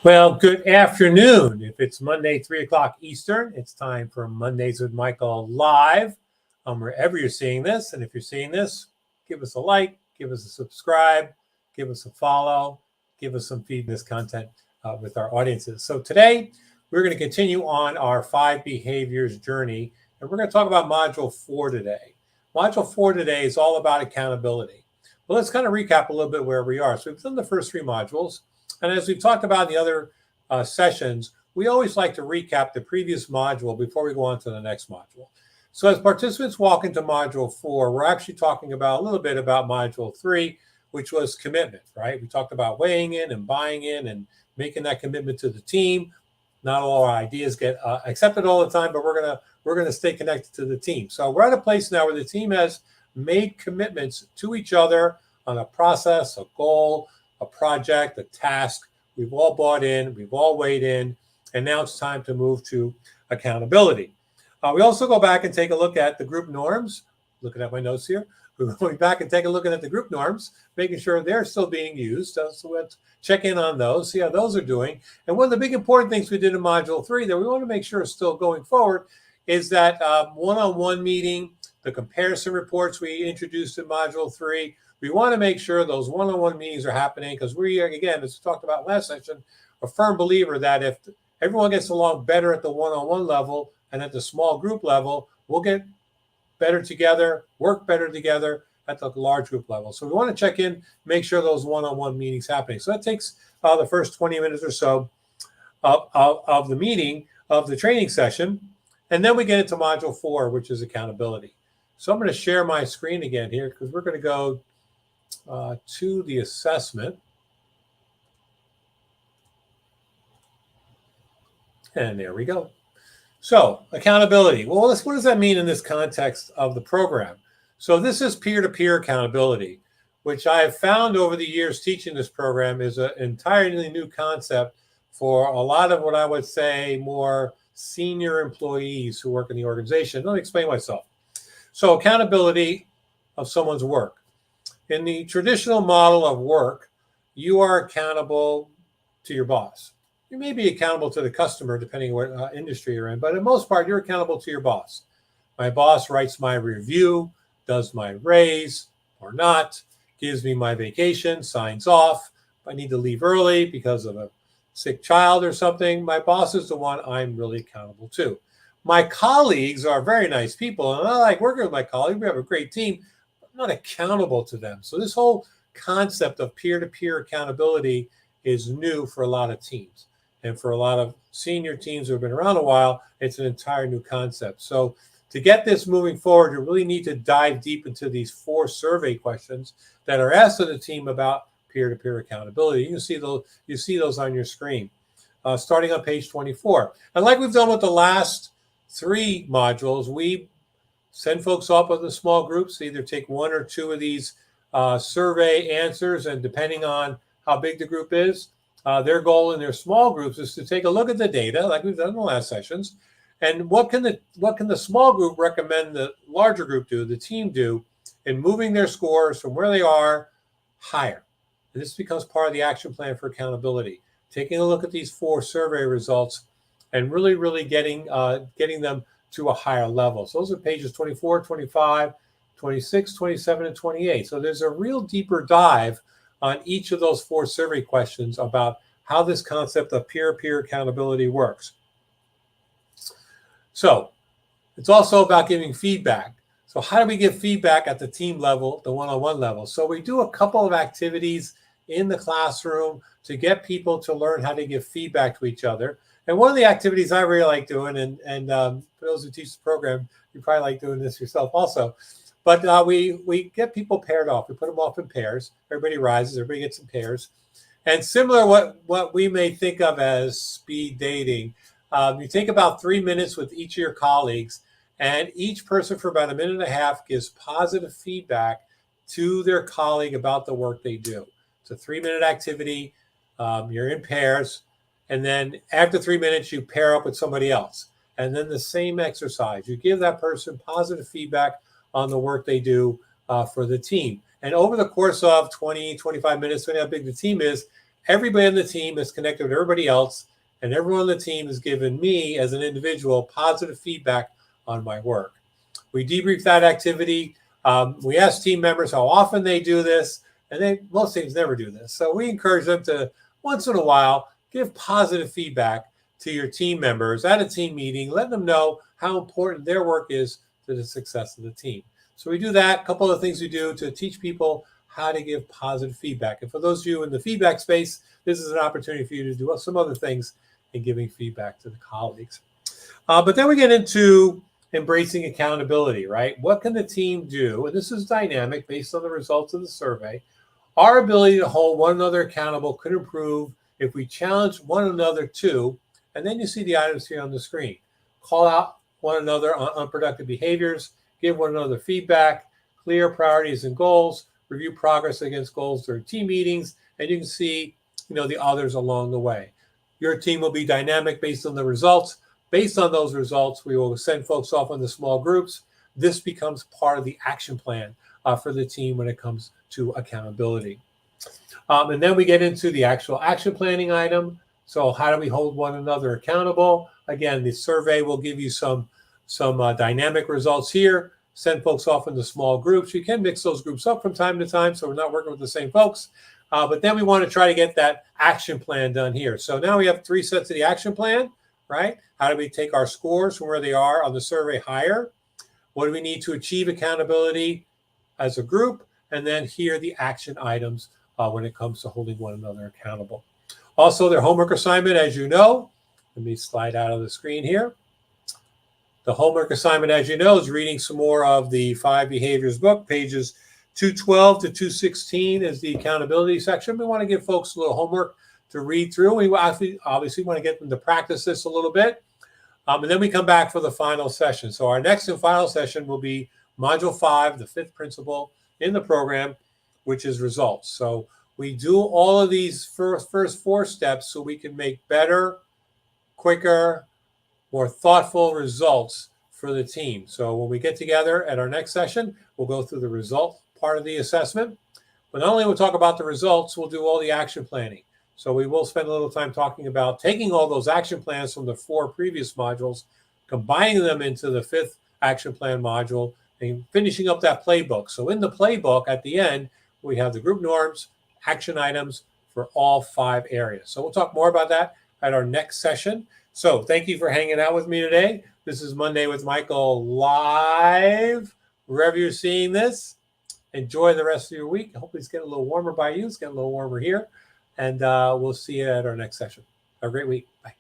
Well, good afternoon. If it's Monday, 3 o'clock Eastern, it's time for Mondays with Michael live. Wherever you're seeing this. And if you're seeing this, give us a like, give us a subscribe, give us a follow, give us some feed in this content with our audiences. So today, we're going to continue on our 5 behaviors journey. And we're going to talk about Module 4 today. Module 4 today is all about accountability. Well, let's kind of recap a little bit where we are. So we've done the first 3 modules. And as we've talked about in the other sessions, we always like to recap the previous module before we go on to the next module. So as participants walk into Module 4, we're actually talking about a little bit about Module 3, which was commitment, right? We talked about weighing in and buying in and making that commitment to the team. Not all our ideas get accepted all the time, but we're gonna stay connected to the team. So we're at a place now where the team has made commitments to each other on a process, a goal, a project, a task. We've all bought in, we've all weighed in, and now it's time to move to accountability. We also go back and take a look at the group norms. Looking at my notes here. We're going back and take a look at the group norms, making sure they're still being used. So let's check in on those, see how those are doing. And one of the big important things we did in Module 3 that we want to make sure is still going forward is that one-on-one meeting, the comparison reports we introduced in Module 3. We want to make sure those one-on-one meetings are happening because we are, again, as we talked about last session, a firm believer that if everyone gets along better at the one-on-one level and at the small group level, we'll get better together, work better together at the large group level. So we want to check in, make sure those one-on-one meetings happening. So that takes the first 20 minutes or so of the meeting, of the training session. And then we get into Module 4, which is accountability. So I'm going to share my screen again here because we're going to go to the assessment. And there we go. So accountability. Well, what does that mean in this context of the program? So this is peer-to-peer accountability, which I have found over the years teaching this program is an entirely new concept for a lot of what I would say more senior employees who work in the organization. Let me explain myself. So accountability of someone's work. In the traditional model of work, you are accountable to your boss. You may be accountable to the customer, depending on what industry you're in, but in the most part, you're accountable to your boss. My boss writes my review, does my raise or not, gives me my vacation, signs off. If I need to leave early because of a sick child or something, my boss is the one I'm really accountable to. My colleagues are very nice people, and I like working with my colleagues. We have a great team. I'm not accountable to them. So this whole concept of peer-to-peer accountability is new for a lot of teams. And for a lot of senior teams who have been around a while, it's an entire new concept. So to get this moving forward, you really need to dive deep into these 4 survey questions that are asked of the team about peer-to-peer accountability. You see those on your screen, starting on page 24. And like we've done with the last 3 modules, we send folks off with the small groups, either take 1 or 2 of these survey answers, and depending on how big the group is, their goal in their small groups is to take a look at the data, like we've done in the last sessions, and what can the small group recommend the larger group do, the team do, in moving their scores from where they are higher. And this becomes part of the action plan for accountability. Taking a look at these 4 survey results and really getting them to a higher level. So those are pages 24, 25, 26, 27, and 28. So there's a real deeper dive on each of those 4 survey questions about how this concept of peer-to-peer accountability works. So it's also about giving feedback. So how do we give feedback at the team level, the one-on-one level? So we do a couple of activities in the classroom to get people to learn how to give feedback to each other. And one of the activities I really like doing, and for those who teach the program, you probably like doing this yourself also, but we get people paired off. We put them off in pairs. Everybody rises. Everybody gets in pairs. And similar what we may think of as speed dating, you take about 3 minutes with each of your colleagues, and each person for about 1.5 minutes gives positive feedback to their colleague about the work they do. It's a 3-minute activity. You're in pairs. And then after 3 minutes, you pair up with somebody else. And then the same exercise. You give that person positive feedback on the work they do for the team. And over the course of 20, 25 minutes, depending on how big the team is, everybody on the team is connected with everybody else, and everyone on the team has given me as an individual positive feedback on my work. We debrief that activity. We ask team members how often they do this, and most teams never do this. So we encourage them to, once in a while, give positive feedback to your team members at a team meeting, let them know how important their work is to the success of the team. So we do that. A couple of things we do to teach people how to give positive feedback. And for those of you in the feedback space, this is an opportunity for you to do some other things in giving feedback to the colleagues. But then we get into embracing accountability, right? What can the team do? And this is dynamic based on the results of the survey. Our ability to hold one another accountable could improve if we challenge one another to, and then you see the items here on the screen. Call out one another on unproductive behaviors, give one another feedback, clear priorities and goals, review progress against goals during team meetings, and you can see, the others along the way. Your team will be dynamic based on the results. Based on those results, we will send folks off into small groups. This becomes part of the action plan for the team when it comes to accountability. And then we get into the actual action planning item. So how do we hold one another accountable? Again, the survey will give you some dynamic results here. Send folks off into small groups. You can mix those groups up from time to time, so we're not working with the same folks. But then we want to try to get that action plan done here. So now we have 3 sets of the action plan, right? How do we take our scores from where they are on the survey higher? What do we need to achieve accountability as a group? And then here are the action items when it comes to holding one another accountable. Also, their homework assignment, as you know, let me slide out of the screen here. The homework assignment, as you know, is reading some more of the 5 Behaviors book. Pages 212 to 216 is the accountability section. We want to give folks a little homework to read through. We obviously want to get them to practice this a little bit. And then we come back for the final session. So our next and final session will be Module 5, the 5th principle in the program, which is results. So we do all of these first 4 steps so we can make better, quicker, more thoughtful results for the team. So when we get together at our next session, we'll go through the result part of the assessment. But not only will we talk about the results, we'll do all the action planning. So we will spend a little time talking about taking all those action plans from the 4 previous modules, combining them into the 5th action plan module, and finishing up that playbook. So in the playbook, at the end, we have the group norms, action items for all 5 areas. So we'll talk more about that at our next session. So thank you for hanging out with me today. This is Monday with Michael live. Wherever you're seeing this, enjoy the rest of your week. Hopefully it's getting a little warmer by you. It's getting a little warmer here. And we'll see you at our next session. Have a great week. Bye.